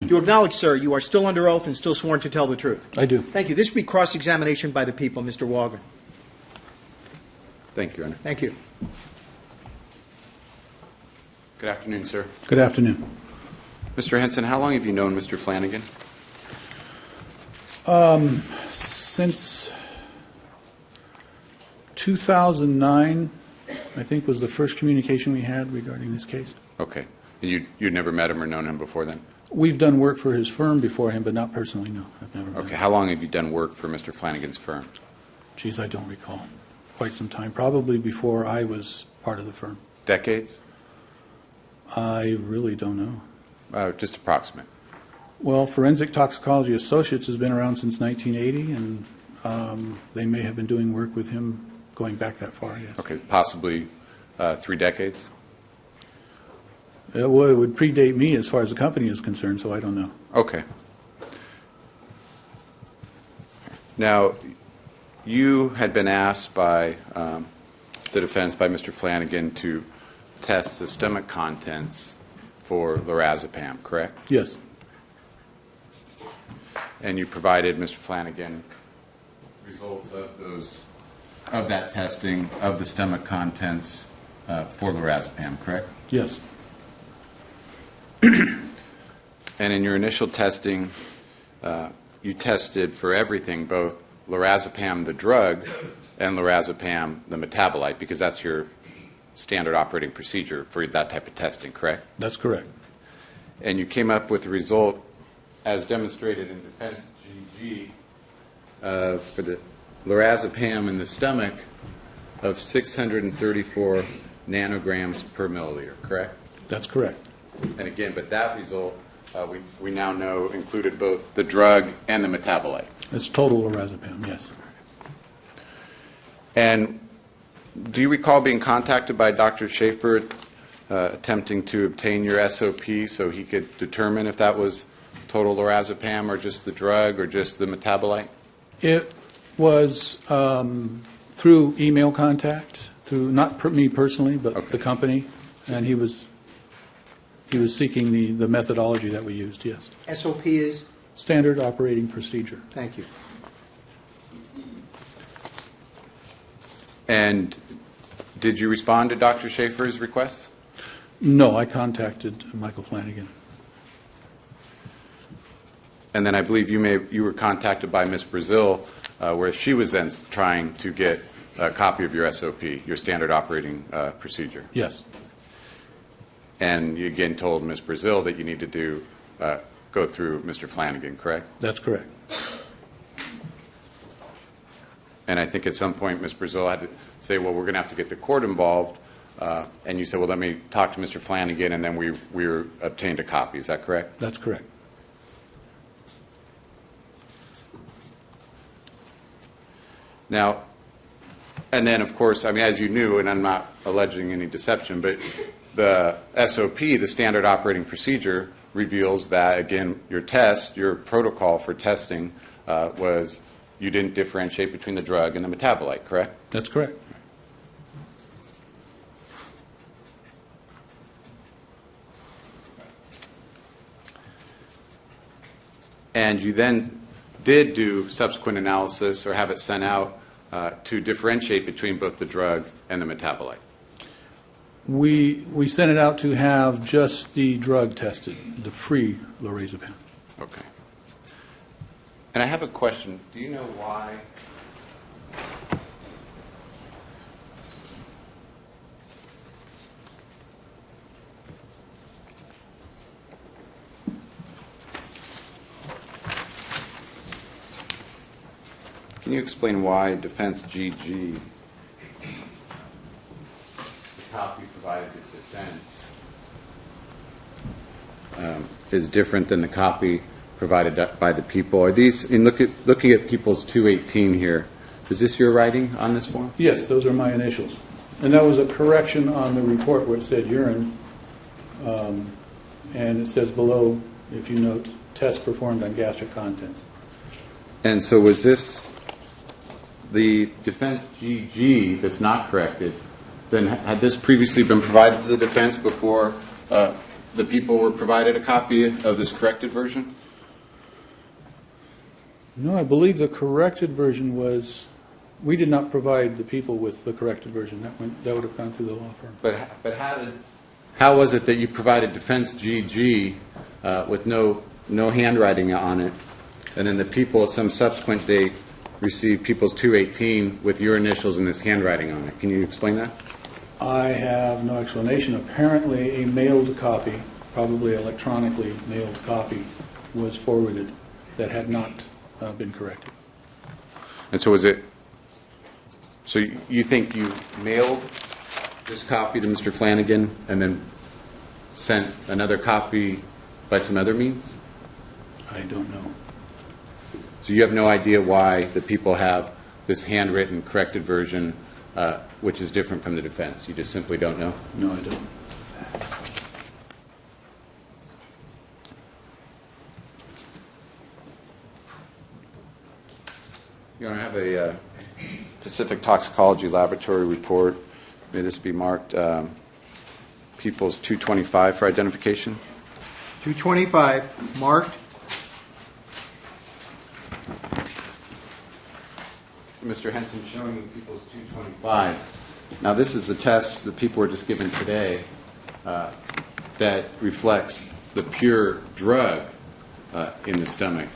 Do you acknowledge, sir, you are still under oath and still sworn to tell the truth? I do. Thank you. This will be cross-examination by the people, Mr. Walger. Thank you, Your Honor. Thank you. Good afternoon, sir. Good afternoon. Mr. Henson, how long have you known Mr. Flanagan? Since 2009, I think, was the first communication we had regarding this case. Okay. And you'd never met him or known him before then? We've done work for his firm before him, but not personally, no. I've never met Okay. him. How long have you done work for Mr. Flanagan's firm? Geez, I don't recall. Quite some time, probably before I was part of the firm. Decades? I really don't know. Just approximate. Well, Forensic Toxicology Associates has been around since 1980, and they may have been doing work with him going back that far, yes. Okay. Possibly 3 decades? It would predate me as far as the company is concerned, so I don't know. Okay. Now, you had been asked by the defense, by Mr. Flanagan, to test the stomach contents for lorazepam, correct? Yes. And you provided Mr. Flanagan results of that testing of the stomach contents for lorazepam, correct? Yes. And in your initial testing, you tested for everything, both lorazepam, the drug, and lorazepam, the metabolite, because that's your standard operating procedure for that type of testing, correct? That's correct. And you came up with a result, as demonstrated in Defense GG, for the lorazepam in the stomach of 634 nanograms per milliliter, correct? That's correct. And again, but that result, we now know, included both the drug and the metabolite. It's total lorazepam, yes. And do you recall being contacted by Dr. Schaefer attempting to obtain your SOP so he could determine if that was total lorazepam or just the drug or just the metabolite? It was through email contact, through not me personally, but Okay. the company, and he was seeking the methodology that we used, yes. SOP is? Standard operating procedure. Thank you. And did you respond to Dr. Schaefer's request? No, I contacted Michael Flanagan. And then I believe you were contacted by Ms. Brazil, where she was then trying to get a copy of your SOP, your standard operating procedure. Yes. And you again told Ms. Brazil that you need to go through Mr. Flanagan, correct? That's correct. And I think at some point Ms. Brazil had to say, well, we're going to have to get the court involved. And you said, well, let me talk to Mr. Flanagan, and then we obtained a copy. Is that correct? That's correct. Now, and then, of course, I mean, as you knew, and I'm not alleging any deception, but the SOP, the standard operating procedure, reveals that, again, your test, your protocol for testing was you didn't differentiate between the drug and the metabolite, correct? That's correct. And you then did do subsequent analysis or have it sent out to differentiate between both the drug and the metabolite. We sent it out to have just the drug tested, the free lorazepam. Okay. And I have a question. Do you know why? Can you explain why Defense GG, the copy provided to defense, is different than the copy provided by the people? Are these, in looking at People's 218 here, is this your writing on this form? Yes, those are my initials. And that was a correction on the report where it said urine. And it says below, if you note, test performed on gastric contents. And so was this the Defense GG that's not corrected? Then had this previously been provided to the defense before the people were provided a copy of this corrected version? No, I believe the corrected version was, we did not provide the people with the corrected version. That would have gone through the law firm. But how was it that you provided defense GG with no handwriting on it, and then the people at some subsequent date received People's 218 with your initials and this handwriting on it? Can you explain that? I have no explanation. Apparently, a mailed copy, probably electronically mailed copy, was forwarded that had not been corrected. And so so you think you mailed this copy to Mr. Flanagan and then sent another copy by some other means? I don't know. So you have no idea why the people have this handwritten corrected version, which is different from the defense? You just simply don't know? No, I don't. You want to have a Pacific Toxicology Laboratory report. May this be marked People's 225 for identification? 225, marked. Mr. Henson, showing you People's 225. Now, this is a test that people were just given today that reflects the pure drug in the stomach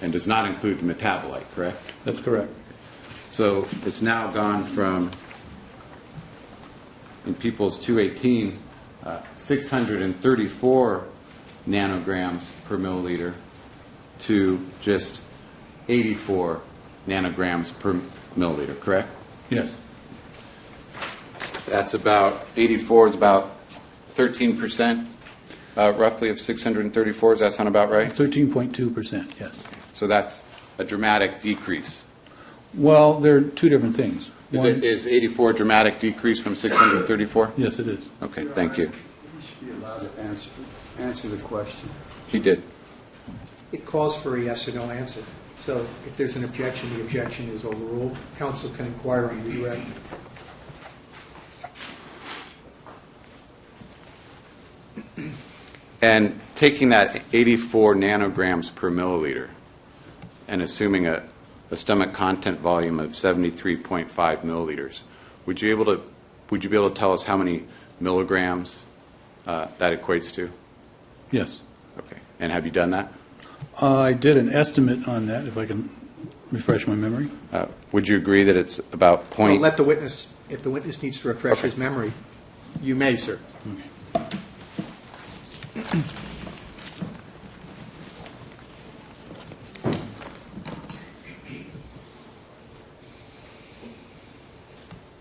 and does not include the metabolite, correct? That's correct. So it's now gone from, in People's 218, 634 nanograms per milliliter to just 84 nanograms per milliliter, correct? Yes. That's about, 84 is about 13% roughly of 634. Does that sound about right? 13.2%, yes. So that's a dramatic decrease. Well, there are two different things. Is 84 a dramatic decrease from 634? Yes, it is. Okay, thank you. You should be allowed to answer the question. He did. It calls for a yes or no answer. So if there's an objection, the objection is overruled. Counsel can inquire on redirect. And taking that 84 nanograms per milliliter and assuming a stomach content volume of 73.5 milliliters, would you be able to tell us how many milligrams that equates to? Yes. Okay. And have you done that? I did an estimate on that, if I can refresh my memory. Would you agree that it's about Well, point? let the witness, if the witness needs to refresh his memory, you may, sir. Okay.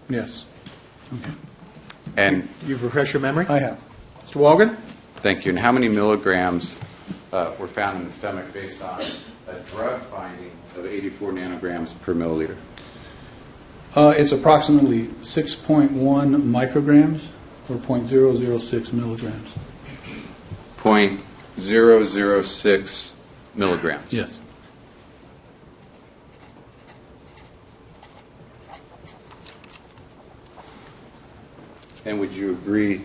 Yes. Okay. And You've refreshed your memory? I have. Mr. Walgan? thank you. And how many milligrams were found in the stomach based on a drug finding of 84 nanograms per milliliter? It's approximately 6.1 micrograms or 0.006 milligrams. 0.006 milligrams. Yes. And would you agree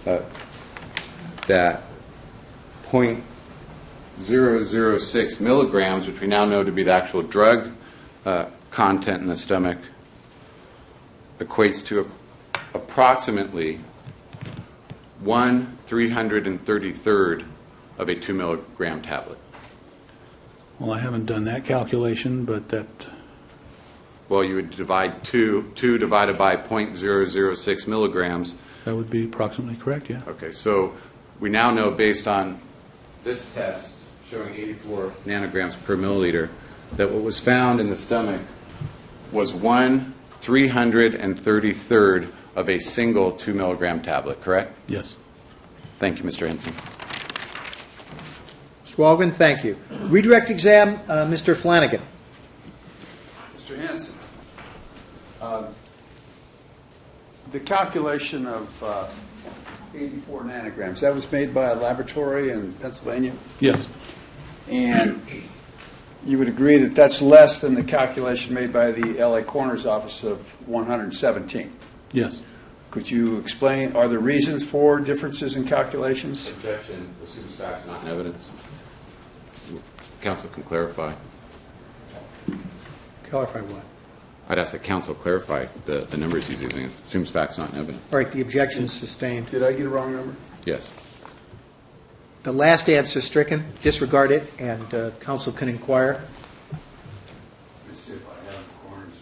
that 0.006 milligrams, which we now know to be the actual drug content in the stomach, equates to approximately 1/333rd of a 2 milligram tablet? Well, I haven't done that calculation, but that, Well, you would divide 2 divided by 0.006 milligrams. that would be approximately correct, yeah. Okay, so we now know based on this test showing 84 nanograms per milliliter that what was found in the stomach was 1/333rd of a single 2 milligram tablet, correct? Yes. Thank you, Mr. Henson. Mr. Walgan, thank you. Redirect exam, Mr. Flanagan. Mr. Hanson, the calculation of 84 nanograms, that was made by a laboratory in Pennsylvania, Yes. and you would agree that that's less than the calculation made by the LA Coroner's Office of 117. Yes. Could you explain, are there reasons for differences in calculations? Objection assumes facts not in evidence. Counsel can clarify. Clarify what? I'd ask that counsel clarify the numbers he's using. It assumes facts not in evidence. All right, the objection is sustained. Did I get a wrong number? Yes. The last answer stricken, disregard it, and counsel can inquire. Let's see if I have the corners.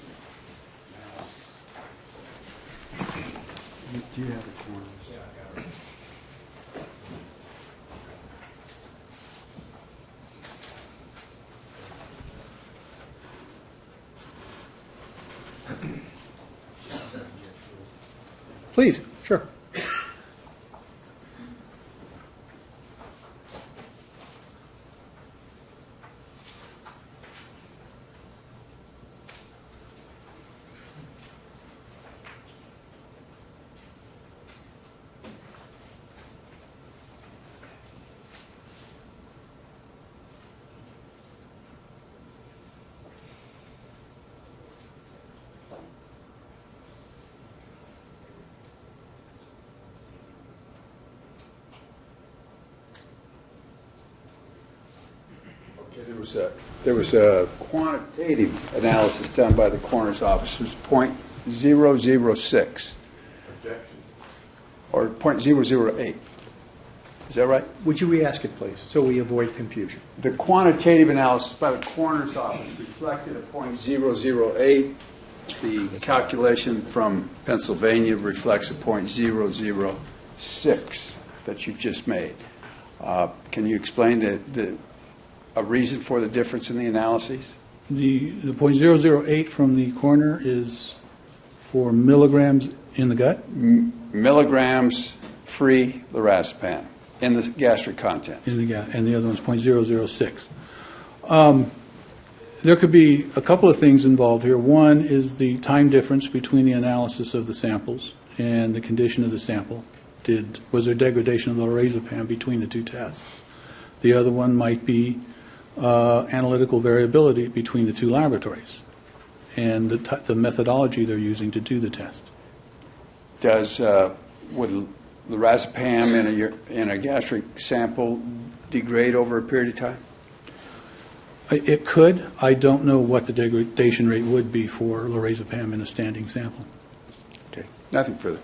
Do you have the corners? Yeah, I got it. Please, sure. Okay, there was a quantitative analysis done by the coroner's office. It was .006 Objection. or .008. Is that right? Would you re-ask it, please, so we avoid confusion? The quantitative analysis by the coroner's office reflected a .008. The calculation from Pennsylvania reflects a .006 that you've just made. Can you explain a reason for the difference in the analyses? The .008 from the coroner is for milligrams in the gut? Milligrams free lorazepam in the gastric contents. In the gut, and the other one's .006. There could be a couple of things involved here. One is the time difference between the analysis of the samples and the condition of the sample. Was there degradation of the lorazepam between the two tests? The other one might be analytical variability between the two laboratories and the methodology they're using to do the test. Would lorazepam in a gastric sample degrade over a period of time? It could. I don't know what the degradation rate would be for lorazepam in a standing sample. Okay, nothing further.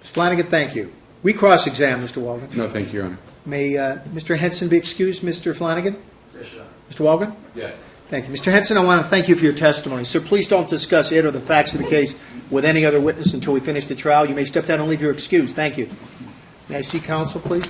Mr. Flanagan, thank you. We cross-examine, Mr. Walgan. No, thank you, Your Honor. May Mr. Henson be excused, Mr. Flanagan? Yes, Your Honor. Mr. Walgan? Yes. Thank you. Mr. Henson, I want to thank you for your testimony. Sir, please don't discuss it or the facts of the case with any other witness until we finish the trial. You may step down and leave your excuse. Thank you. May I see counsel, please?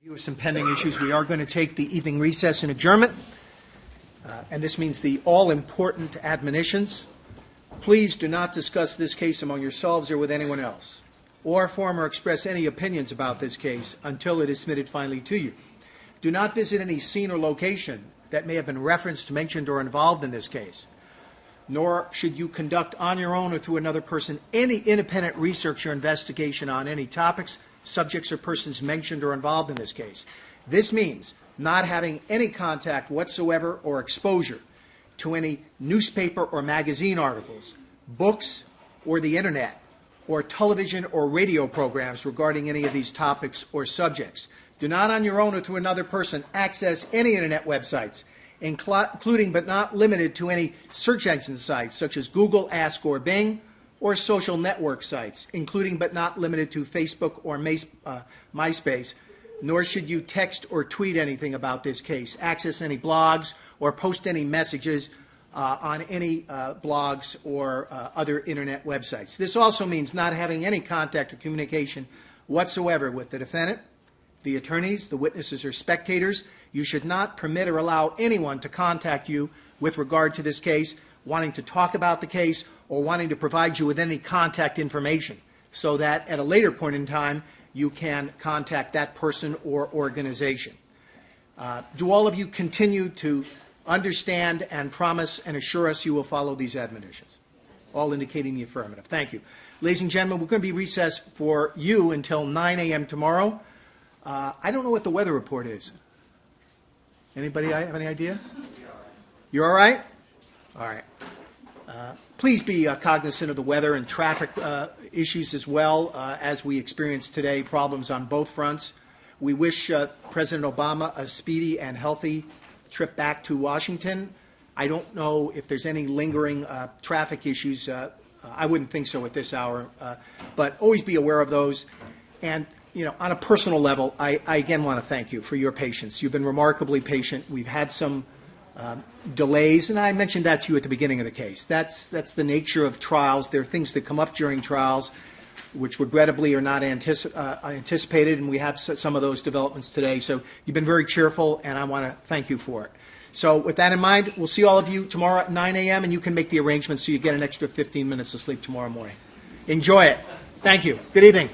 Review of some pending issues. We are going to take the evening recess and adjournment, and this means the all-important admonitions. Please do not discuss this case among yourselves or with anyone else, or form or express any opinions about this case until it is submitted finally to you. Do not visit any scene or location that may have been referenced, mentioned, or involved in this case. Nor should you conduct on your own or through another person any independent research or investigation on any topics, subjects, or persons mentioned or involved in this case. This means not having any contact whatsoever or exposure to any newspaper or magazine articles, books, or the internet, or television or radio programs regarding any of these topics or subjects. Do not on your own or through another person access any internet websites, including but not limited to any search engine sites such as Google, Ask, or Bing, or social network sites, including but not limited to Facebook or MySpace. Nor should you text or tweet anything about this case, access any blogs, or post any messages on any blogs or other internet websites. This also means not having any contact or communication whatsoever with the defendant, the attorneys, the witnesses, or spectators. You should not permit or allow anyone to contact you with regard to this case, wanting to talk about the case, or wanting to provide you with any contact information, so that at a later point in time you can contact that person or organization. Do all of you continue to understand and promise and assure us you will follow these admonitions? All indicating the affirmative. Thank you. Ladies and gentlemen, we're going to be recessed for you until 9 a.m. tomorrow. I don't know what the weather report is. Anybody have any idea? You're all right? All right. Please be cognizant of the weather and traffic issues as well, as we experience today, problems on both fronts. We wish President Obama a speedy and healthy trip back to Washington. I don't know if there's any lingering traffic issues. I wouldn't think so at this hour, but always be aware of those. And you know, on a personal level, I again want to thank you for your patience. You've been remarkably patient. We've had some delays, and I mentioned that to you at the beginning of the case. That's the nature of trials. There are things that come up during trials which regrettably are not anticipated, and we have some of those developments today. So you've been very cheerful, and I want to thank you for it. So with that in mind, we'll see all of you tomorrow at 9 a.m., and you can make the arrangements so you get an extra 15 minutes of sleep tomorrow morning. Enjoy it. Thank you. Good evening.